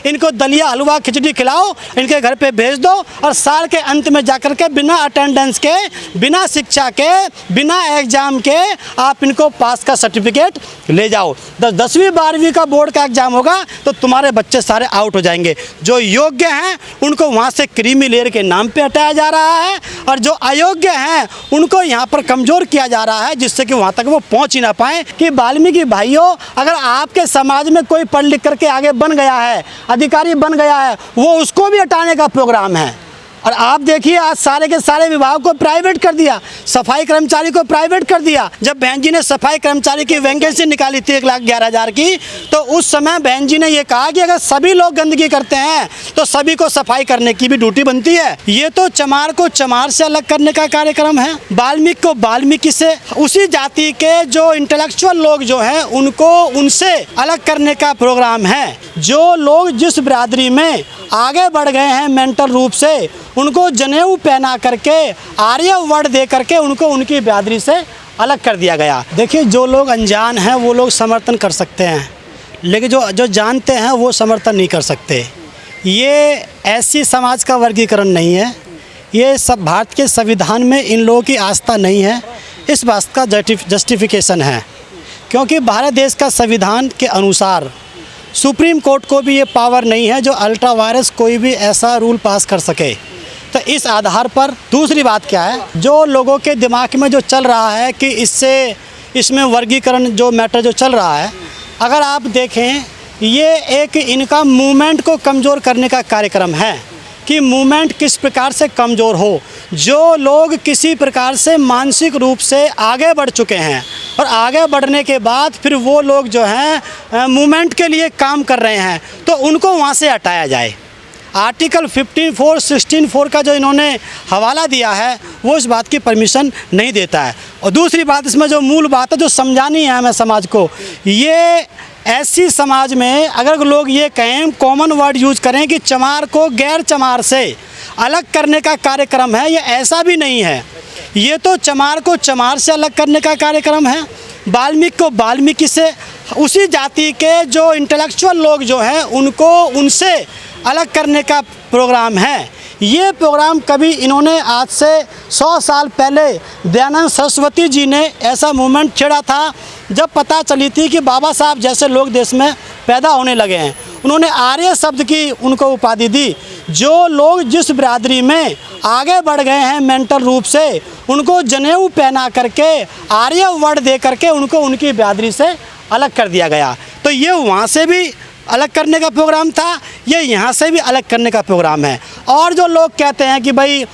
इनको दलिया हलवा खिचड़ी खिलाओ, इनके घर पे भेज दो और साल के अंत में जाकर के बिना अटेंडेंस के, बिना शिक्षा के, बिना एग्ज़ाम के आप इनको पास का सर्टिफिकेट ले जाओ। 10वीं 12वीं का बोर्ड का एग्ज़ाम होगा तो तुम्हारे बच्चे सारे आउट हो जाएंगे। जो योग्य हैं उनको वहाँ से क्रीमी लेयर के नाम पे हटाया जा रहा है और जो अयोग्य हैं उनको यहाँ पर कमज़ोर किया जा रहा है, जिससे कि वहाँ तक वो पहुँच ही ना पाएँ। कि वाल्मीकि भाइयों, अगर आपके समाज में कोई पढ़ लिख करके आगे बन गया है, अधिकारी बन गया है, वो उसको भी हटाने का प्रोग्राम है। और आप देखिए आज सारे के सारे विभाग को प्राइवेट कर दिया, सफाई कर्मचारी को प्राइवेट कर दिया। जब बहन जी ने सफाई कर्मचारी की वैकेंसी निकाली थी 1,11,000 की, तो उस समय बहन जी ने ये कहा कि अगर सभी लोग गंदगी करते हैं तो सभी को सफाई करने की भी ड्यूटी बनती है। ये तो चमार को चमार से अलग करने का कार्यक्रम है, वाल्मीकि को वाल्मीकि से, उसी जाति के जो इंटेलेक्चुअल लोग जो हैं उनको उनसे अलग करने का प्रोग्राम है। जो लोग जिस बिरादरी में आगे बढ़ गए हैं मेंटल रूप से, उनको जनेऊ पहना करके, आर्य वर्ड दे करके उनको उनकी बिरादरी से अलग कर दिया गया। देखिए, जो लोग अनजान हैं वो लोग समर्थन कर सकते हैं, लेकिन जो जानते हैं वो समर्थन नहीं कर सकते। ये ऐसी समाज का वर्गीकरण नहीं है। ये सब भारत के संविधान में इन लोगों की आस्था नहीं है, इस बात का जस्टिफिकेशन है। क्योंकि भारत देश का संविधान के अनुसार सुप्रीम कोर्ट को भी ये पावर नहीं है जो अल्ट्रा वायरस कोई भी ऐसा रूल पास कर सके। तो इस आधार पर दूसरी बात क्या है, जो लोगों के दिमाग में जो चल रहा है कि इसमें वर्गीकरण जो मैटर जो चल रहा है, अगर आप देखें ये एक इनका मूवमेंट को कमज़ोर करने का कार्यक्रम है कि मूवमेंट किस प्रकार से कमज़ोर हो। जो लोग किसी प्रकार से मानसिक रूप से आगे बढ़ चुके हैं और आगे बढ़ने के बाद फिर वो लोग जो हैं मूवमेंट के लिए काम कर रहे हैं, तो उनको वहाँ से हटाया जाए। आर्टिकल 15(4), 16(4) का जो इन्होंने हवाला दिया है वो इस बात की परमिशन नहीं देता है। और दूसरी बात, इसमें जो मूल बात है जो समझानी है हमें समाज को, ये ऐसी समाज में अगर लोग ये कहें, कॉमन वर्ड यूज़ करें कि चमार को गैर चमार से अलग करने का कार्यक्रम है, ये ऐसा भी नहीं है। ये तो चमार को चमार से अलग करने का कार्यक्रम है, वाल्मीकि को वाल्मीकि से, उसी जाति के जो इंटेलेक्चुअल लोग जो हैं उनको उनसे अलग करने का प्रोग्राम है। ये प्रोग्राम कभी इन्होंने आज से 100 साल पहले दयानंद सरस्वती जी ने ऐसा मूवमेंट छेड़ा था जब पता चली थी कि बाबा साहब जैसे लोग देश में पैदा होने लगे हैं। उन्होंने आर्य शब्द की उनको उपाधि दी। जो लोग जिस बिरादरी में आगे बढ़ गए हैं मेंटल रूप से, उनको जनेऊ पहना करके, आर्य वर्ड दे करके उनको उनकी बिरादरी से अलग कर दिया गया। तो ये वहाँ से भी अलग करने का प्रोग्राम था, ये यहाँ से भी अलग करने का प्रोग्राम है। और जो लोग कहते हैं कि भाई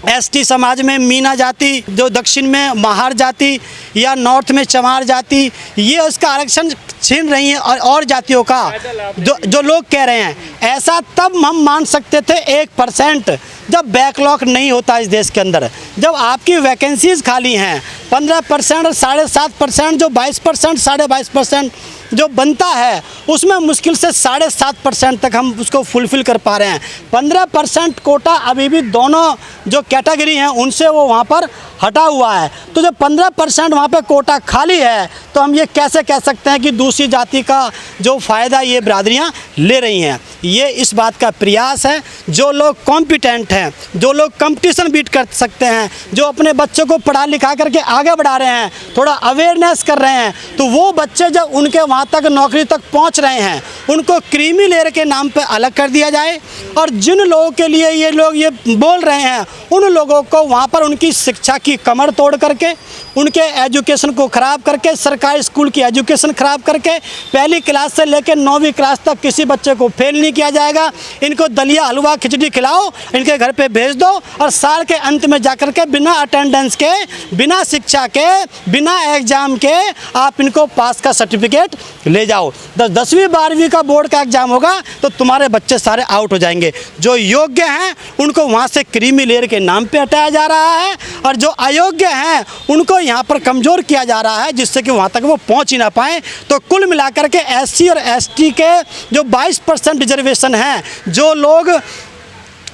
एसटी समाज में मीना जाति, जो दक्षिण में महार जाति या नॉर्थ में चमार जाति, ये उसका आरक्षण छीन रही हैं और जातियों का, जो लोग कह रहे हैं, ऐसा तब हम मान सकते थे 1% जब बैकलॉग नहीं होता इस देश के अंदर। जब आपकी वैकेंसीज़ खाली हैं 15% और 7.5%, जो 20%, 22.5% जो बनता है उसमें मुश्किल से 7.5% तक हम उसको फुलफ़िल कर पा रहे हैं। 15% कोटा अभी भी दोनों जो कैटेगरी हैं उनसे वो वहाँ पर हटा हुआ है। तो जब 15% वहाँ पे कोटा खाली है तो हम ये कैसे कह सकते हैं कि दूसरी जाति का जो फ़ायदा ये बिरादरियाँ ले रही हैं। ये इस बात का प्रयास है, जो लोग कॉम्पिटेंट हैं, जो लोग कंपटीशन बीट कर सकते हैं, जो अपने बच्चों को पढ़ा लिखा करके आगे बढ़ा रहे हैं, थोड़ा अवेयरनेस कर रहे हैं, तो वो बच्चे जब उनके वहाँ तक नौकरी तक पहुँच रहे हैं उनको क्रीमी लेयर के नाम पे अलग कर दिया जाए। और जिन लोगों के लिए ये लोग ये बोल रहे हैं उन लोगों को वहाँ पर उनकी शिक्षा की कमर तोड़ करके, उनके एजुकेशन को ख़राब करके, सरकारी स्कूल की एजुकेशन ख़राब करके, पहली क्लास से लेकर 9वीं क्लास तक किसी बच्चे को फेल नहीं किया जाएगा। इनको दलिया हलवा खिचड़ी खिलाओ, इनके घर पे भेज दो और साल के अंत में जाकर के बिना अटेंडेंस के, बिना शिक्षा के, बिना एग्ज़ाम के आप इनको पास का सर्टिफिकेट ले जाओ। 10वीं 12वीं का बोर्ड का एग्ज़ाम होगा तो तुम्हारे बच्चे सारे आउट हो जाएंगे। जो योग्य हैं उनको वहाँ से क्रीमी लेयर के नाम पे हटाया जा रहा है और जो अयोग्य हैं उनको यहाँ पर कमज़ोर किया जा रहा है, जिससे कि वहाँ तक वो पहुँच ही ना पाएँ। तो कुल मिलाकर के SC और ST के जो 22% रिजर्वेशन हैं, जो लोग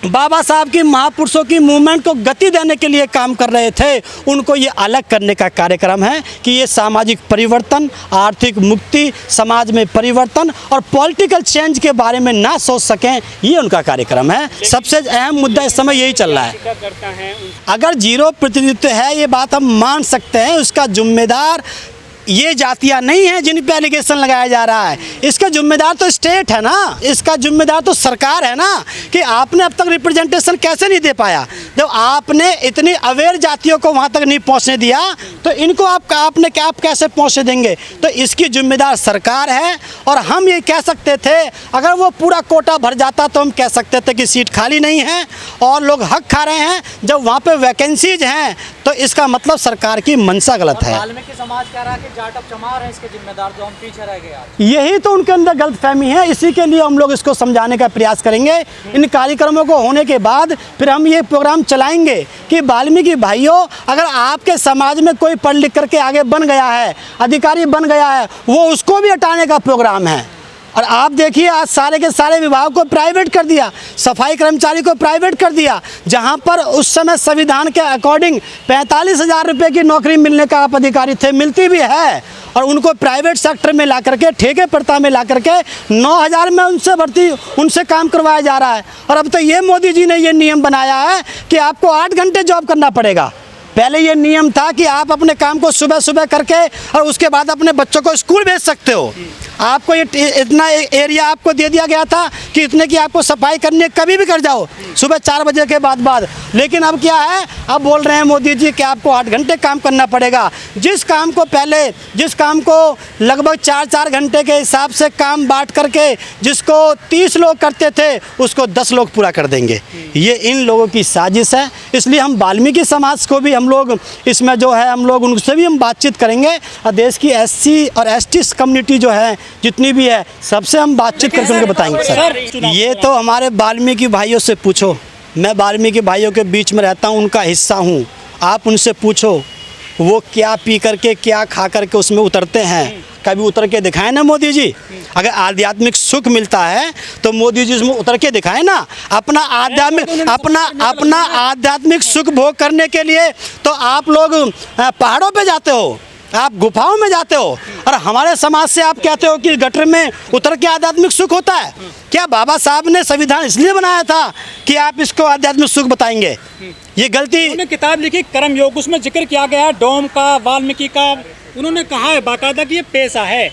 बाबा साहब की महापुरुषों की मूवमेंट को गति देने के लिए काम कर रहे थे, उनको ये अलग करने का कार्यक्रम है कि ये सामाजिक परिवर्तन, आर्थिक मुक्ति, समाज में परिवर्तन और पॉलिटिकल चेंज के बारे में ना सोच सकें, ये उनका कार्यक्रम है। सबसे अहम मुद्दा इस समय यही चल रहा है। अगर जीरो प्रतिनिधित्व है, ये बात हम मान सकते हैं, उसका जिम्मेदार ये जातियां नहीं है जिन पे एलिगेशन लगाया जा रहा है। इसका जिम्मेदार तो स्टेट है ना, इसका जिम्मेदार तो सरकार है ना, कि आपने अब तक रिप्रेजेंटेशन कैसे नहीं दे पाया। जब आपने इतनी अवेयर जातियों को वहाँ तक नहीं पहुँचने दिया, तो इनको आपने आप कैसे पहुँचने देंगे। तो इसकी जिम्मेदार सरकार है। और हम ये कह सकते थे, अगर वो पूरा कोटा भर जाता तो हम कह सकते थे कि सीट खाली नहीं है और लोग हक खा रहे हैं। जब वहाँ पे वैकेंसीज हैं तो इसका मतलब सरकार की मंशा गलत है। वाल्मीकि समाज कह रहा है कि जाटव चमार है इसके जिम्मेदार, जो हम पीछे रह गए आज। यही तो उनके अंदर गलतफहमी है। इसी के लिए हम लोग इसको समझाने का प्रयास करेंगे। इन कार्यक्रमों को होने के बाद फिर हम ये प्रोग्राम चलाएंगे कि वाल्मीकि भाइयों, अगर आपके समाज में कोई पढ़ लिख करके आगे बन गया है, अधिकारी बन गया है, वो उसको भी हटाने का प्रोग्राम है। और आप देखिए, आज सारे के सारे विभाग को प्राइवेट कर दिया, सफाई कर्मचारी को प्राइवेट कर दिया, जहां पर उस समय संविधान के अकॉर्डिंग 45,000 रुपये की नौकरी मिलने का आप अधिकारी थे, मिलती भी है, और उनको प्राइवेट सेक्टर में ला करके, ठेके प्रथा में ला करके 9,000 में उनसे काम करवाया जा रहा है। और अब तो ये मोदी जी ने ये नियम बनाया है कि आपको 8 घंटे जॉब करना पड़ेगा। पहले ये नियम था कि आप अपने काम को सुबह सुबह करके और उसके बाद अपने बच्चों को स्कूल भेज सकते हो। आपको ये इतना एरिया आपको दे दिया गया था कि इतने की आपको सफाई करनी है, कभी भी कर जाओ, सुबह 4 बजे के बाद। लेकिन अब क्या है, अब बोल रहे हैं मोदी जी कि आपको 8 घंटे काम करना पड़ेगा। जिस काम को लगभग 4-4 घंटे के हिसाब से काम बांट करके जिसको 30 लोग करते थे, उसको 10 लोग पूरा कर देंगे। ये इन लोगों की साजिश है। इसलिए हम वाल्मीकि समाज को भी हम लोग इसमें जो है, हम लोग उनसे भी हम बातचीत करेंगे। और देश की SC और ST कम्युनिटी जो है, जितनी भी है, सबसे हम बातचीत करके उनको बताएंगे। सर, ये तो हमारे वाल्मीकि भाइयों से पूछो। मैं वाल्मीकि भाइयों के बीच में रहता हूँ, उनका हिस्सा हूँ। आप उनसे पूछो वो क्या पी करके, क्या खा करके उसमें उतरते हैं। कभी उतर के दिखाएं ना मोदी जी। अगर आध्यात्मिक सुख मिलता है तो मोदी जी उसमें उतर के दिखाएं ना। अपना आध्यात्मिक सुख भोग करने के लिए तो आप लोग पहाड़ों पे जाते हो, आप गुफाओं में जाते हो, और हमारे समाज से आप कहते हो कि गटर में उतर के आध्यात्मिक सुख होता है। क्या बाबा साहब ने संविधान इसलिए बनाया था कि आप इसको आध्यात्मिक सुख बताएंगे? ये गलती। उन्होंने किताब लिखी कर्मयोग, उसमें जिक्र किया गया है डोम का, वाल्मीकि का। उन्होंने कहा है बाकायदा कि ये पेशा है,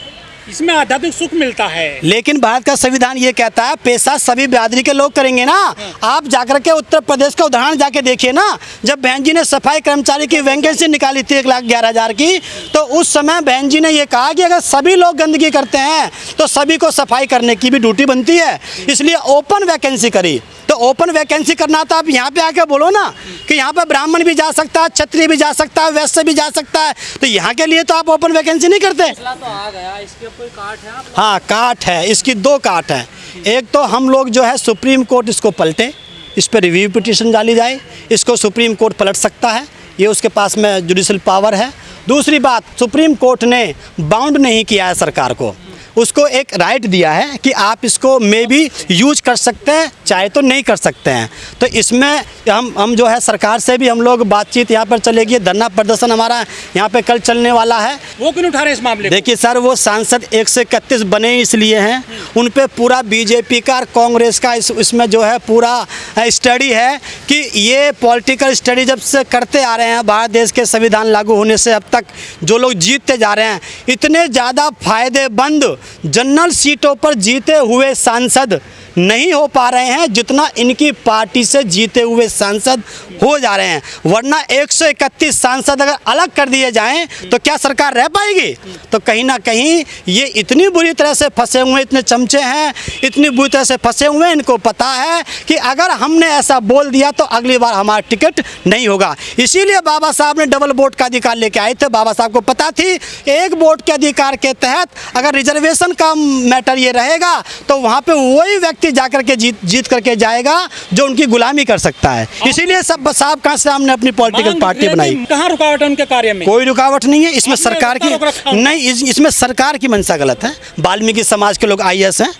इसमें आध्यात्मिक सुख मिलता है। लेकिन भारत का संविधान ये कहता है पेशा सभी बिरादरी के लोग करेंगे ना। आप जाकर के उत्तर प्रदेश का उदाहरण जाके देखिए ना। जब बहन जी ने सफाई कर्मचारी की वैकेंसी निकाली थी 1,11,000 की, तो उस समय बहन जी ने ये कहा कि अगर सभी लोग गंदगी करते हैं तो सभी को सफाई करने की भी ड्यूटी बनती है, इसलिए ओपन वैकेंसी करी। तो ओपन वैकेंसी करना तो आप यहाँ पे आके बोलो ना कि यहाँ पे ब्राह्मण भी जा सकता है, क्षत्रिय भी जा सकता है, वैश्य भी जा सकता है। तो यहाँ के लिए तो आप ओपन वैकेंसी नहीं करते। तो आ गया, इसके कोई काट है? हाँ, काट है, इसकी 2 काट हैं। एक तो हम लोग जो है सुप्रीम कोर्ट इसको पलटे, इस पर रिव्यू पिटीशन डाली जाए, इसको सुप्रीम कोर्ट पलट सकता है, ये उसके पास में जुडिशल पावर है। दूसरी बात, सुप्रीम कोर्ट ने बाउंड नहीं किया है सरकार को, उसको एक राइट दिया है कि आप इसको में भी यूज कर सकते हैं, चाहे तो नहीं कर सकते हैं। तो इसमें हम जो है सरकार से भी हम लोग बातचीत यहाँ पर चलेगी। धरना प्रदर्शन हमारा यहाँ पे कल चलने वाला है। वो क्यों उठा रहे इस मामले? देखिए सर, वो सांसद 131 बने इसलिए हैं, उन पे पूरा बीजेपी का और कांग्रेस का इसमें जो है पूरा स्टडी है कि ये पॉलिटिकल स्टडी जब से करते आ रहे हैं, भारत देश के संविधान लागू होने से अब तक जो लोग जीतते जा रहे हैं, इतने ज़्यादा फायदेमंद जनरल सीटों पर जीते हुए सांसद नहीं हो पा रहे हैं जितना इनकी पार्टी से जीते हुए सांसद हो जा रहे हैं। वरना 131 सांसद अगर अलग कर दिए जाएं तो क्या सरकार रह पाएगी? तो कहीं ना कहीं ये इतनी बुरी तरह से फंसे हुए, इतने चमचे हैं, इतनी बुरी तरह से फंसे हुए, इनको पता है कि अगर हमने ऐसा बोल दिया तो अगली बार हमारा टिकट नहीं होगा। इसीलिए बाबा साहब ने डबल वोट का अधिकार लेके आए थे। बाबा साहब को पता थी एक वोट के अधिकार के तहत अगर रिजर्वेशन का मैटर ये रहेगा तो वहाँ पे वही व्यक्ति जाकर के जीत करके जाएगा जो उनकी गुलामी कर सकता है। इसीलिए सब साहब का सामने अपनी पॉलिटिकल पार्टी बनाई। कहाँ रुकावट है उनके कार्य में? कोई रुकावट नहीं है। इसमें सरकार की नहीं, इसमें सरकार की मंशा गलत है। वाल्मीकि समाज के लोग IAS हैं,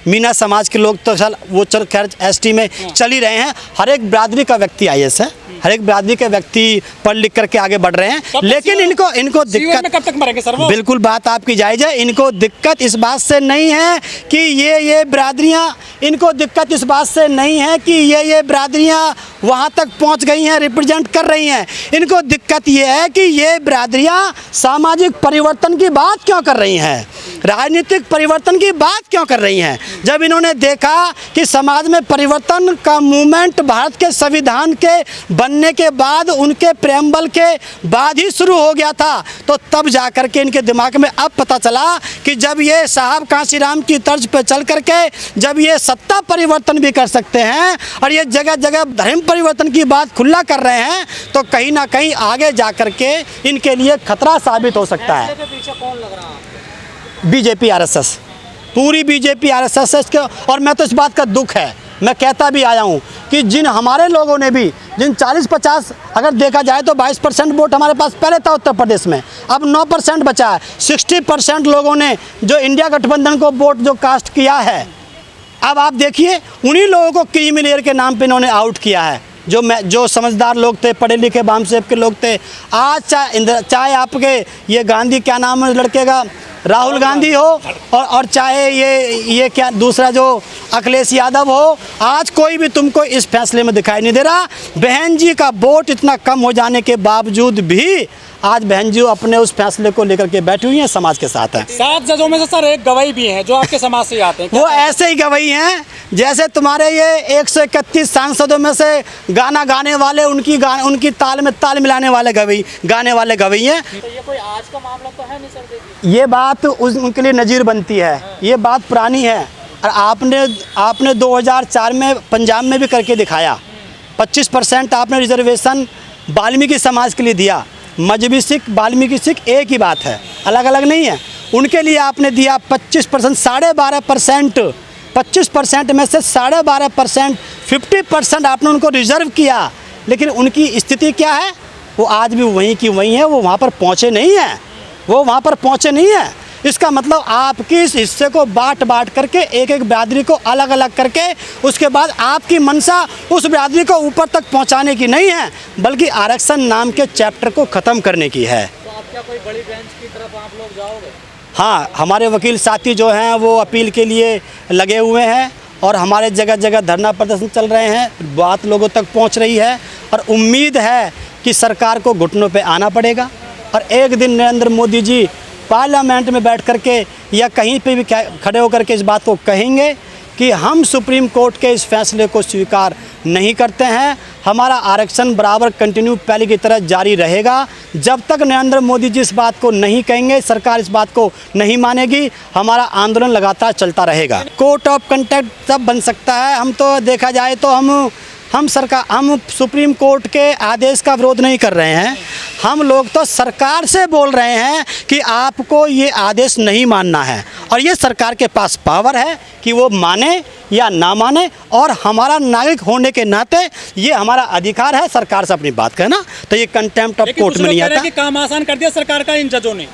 मीना समाज के लोग तो चल वो चल खैर एसटी में चल ही रहे हैं। हर एक बिरादरी का व्यक्ति आईएएस है, हर एक बिरादरी के व्यक्ति पढ़ लिख करके आगे बढ़ रहे हैं। लेकिन इनको जीवन में कब तक मरेंगे सर वो? बिल्कुल बात आपकी जायज़ है। इनको दिक्कत इस बात से नहीं है कि ये बिरादरियां, इनको दिक्कत इस बात से नहीं है कि ये बिरादरियां वहाँ तक पहुँच गई हैं, रिप्रेजेंट कर रही हैं। इनको दिक्कत ये है कि ये बिरादरियां सामाजिक परिवर्तन की बात क्यों कर रही हैं, राजनीतिक परिवर्तन की बात क्यों कर रही हैं। जब इन्होंने देखा कि समाज में परिवर्तन का मूवमेंट भारत के संविधान के बनने के बाद, उनके प्रेम्बल के बाद ही शुरू हो गया था, तो तब जा कर के इनके दिमाग में अब पता चला कि जब ये साहब कांशीराम की तर्ज पे चल करके जब ये सत्ता परिवर्तन भी कर सकते हैं और ये जगह जगह धर्म परिवर्तन की बात खुला कर रहे हैं, तो कहीं ना कहीं आगे जा कर के इनके लिए खतरा साबित हो सकता है। फैसले के पीछे कौन लग रहा है? बीजेपी आरएसएस, पूरी बीजेपी आरएसएस इसके। और मैं तो इस बात का दुख है, मैं कहता भी आया हूँ कि जिन हमारे लोगों ने भी, जिन 40-50 अगर देखा जाए तो 22% वोट हमारे पास पहले था उत्तर प्रदेश में, अब 9% बचा है। 60% लोगों ने जो इंडिया गठबंधन को वोट जो कास्ट किया है, अब आप देखिए उन्हीं लोगों को क्रीमी लेयर के नाम पे इन्होंने आउट किया है। जो समझदार लोग थे, पढ़े लिखे बामसेब के लोग थे। आज चाहे आपके ये गांधी, क्या नाम है लड़के का, राहुल गांधी हो, और चाहे ये क्या दूसरा जो अखिलेश यादव हो, आज कोई भी तुमको इस फैसले में दिखाई नहीं दे रहा। बहन जी का वोट इतना कम हो जाने के बावजूद भी आज बहन जी अपने उस फैसले को लेकर के बैठी हुई हैं, समाज के साथ हैं। 7 जजों में से सर एक गवाही भी हैं जो आपके समाज से आते हैं। वो ऐसे ही गवाही हैं जैसे तुम्हारे ये 131 सांसदों में से गाना गाने वाले, उनकी ताल में ताल मिलाने वाले गाने वाले गवाही हैं। तो ये कोई आज का मामला तो है नहीं सर? देखिए ये बात उनके लिए नज़ीर बनती है, ये बात पुरानी है। और आपने 2004 में पंजाब में भी करके दिखाया। 25% आपने रिजर्वेशन वाल्मीकि समाज के लिए दिया। मजहबी सिख, वाल्मीकि सिख एक ही बात है, अलग अलग नहीं है। उनके लिए आपने दिया 25%, 12.5%। 25% में से 12.5%, 50% आपने उनको रिजर्व किया। लेकिन उनकी स्थिति क्या है? वो आज भी वहीं की वहीं है, वो वहाँ पर पहुँचे नहीं हैं, वो वहाँ पर पहुँचे नहीं हैं। इसका मतलब आपकी इस हिस्से को बांट करके, एक बिरादरी को अलग अलग करके, उसके बाद आपकी मंशा उस बिरादरी को ऊपर तक पहुंचाने की नहीं है, बल्कि आरक्षण नाम के चैप्टर को ख़त्म करने की है। तो आप क्या कोई बड़ी बेंच की तरफ आप लोग जाओगे? हाँ, हमारे वकील साथी जो हैं वो अपील के लिए लगे हुए हैं और हमारे जगह जगह धरना प्रदर्शन चल रहे हैं। बात लोगों तक पहुँच रही है और उम्मीद है कि सरकार को घुटनों पर आना पड़ेगा और एक दिन नरेंद्र मोदी जी पार्लियामेंट में बैठ करके या कहीं पे भी खड़े होकर के इस बात को कहेंगे कि हम सुप्रीम कोर्ट के इस फैसले को स्वीकार नहीं करते हैं, हमारा आरक्षण बराबर कंटिन्यू पहले की तरह जारी रहेगा। जब तक नरेंद्र मोदी जी इस बात को नहीं कहेंगे, सरकार इस बात को नहीं मानेगी, हमारा आंदोलन लगातार चलता रहेगा। कोर्ट ऑफ कंडक्ट तब बन सकता है, हम तो देखा जाए तो हम सुप्रीम कोर्ट के आदेश का विरोध नहीं कर रहे हैं। हम लोग तो सरकार से बोल रहे हैं कि आपको ये आदेश नहीं मानना है और ये सरकार के पास पावर है कि वो माने या ना माने, और हमारा नागरिक होने के नाते ये हमारा अधिकार है सरकार से अपनी बात कहना। तो ये कंटेम्प्ट ऑफ कोर्ट में नहीं आता। कि काम आसान कर दिया सरकार का इन जजों ने।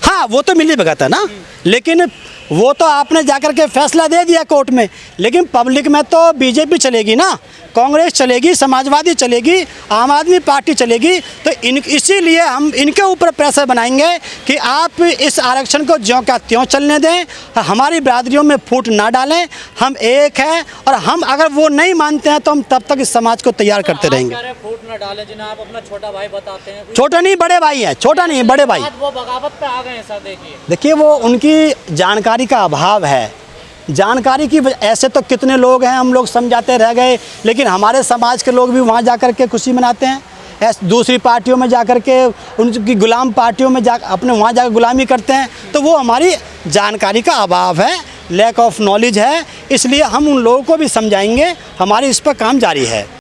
हाँ, वो तो मिली भगत है ना, लेकिन वो तो आपने जाकर के फैसला दे दिया कोर्ट में, लेकिन पब्लिक में तो बीजेपी चलेगी ना, कांग्रेस चलेगी, समाजवादी चलेगी, आम आदमी पार्टी चलेगी। तो इसीलिए हम इनके ऊपर प्रेशर बनाएंगे कि आप इस आरक्षण को ज्यों का त्यों चलने दें, हमारी बिरादरियों में फूट ना डालें। हम एक हैं और हम अगर वो नहीं मानते हैं तो हम तब तक इस समाज को तैयार करते रहेंगे। फूट न डालें, जिन्हें आप अपना छोटा भाई बताते हैं। छोटा नहीं, बड़े भाई है, छोटा नहीं बड़े भाई। वो बगावत पे आ गए हैं सर। देखिए वो उनकी जानकारी का अभाव है। जानकारी की ऐसे तो कितने लोग हैं, हम लोग समझाते रह गए, लेकिन हमारे समाज के लोग भी वहाँ जा कर के खुशी मनाते हैं। दूसरी पार्टियों में जाकर के, उनकी गुलाम पार्टियों में जा अपने वहाँ जाकर गुलामी करते हैं। तो वो हमारी जानकारी का अभाव है, लैक ऑफ नॉलेज है। इसलिए हम उन लोगों को भी समझाएंगे, हमारी इस पर काम जारी है।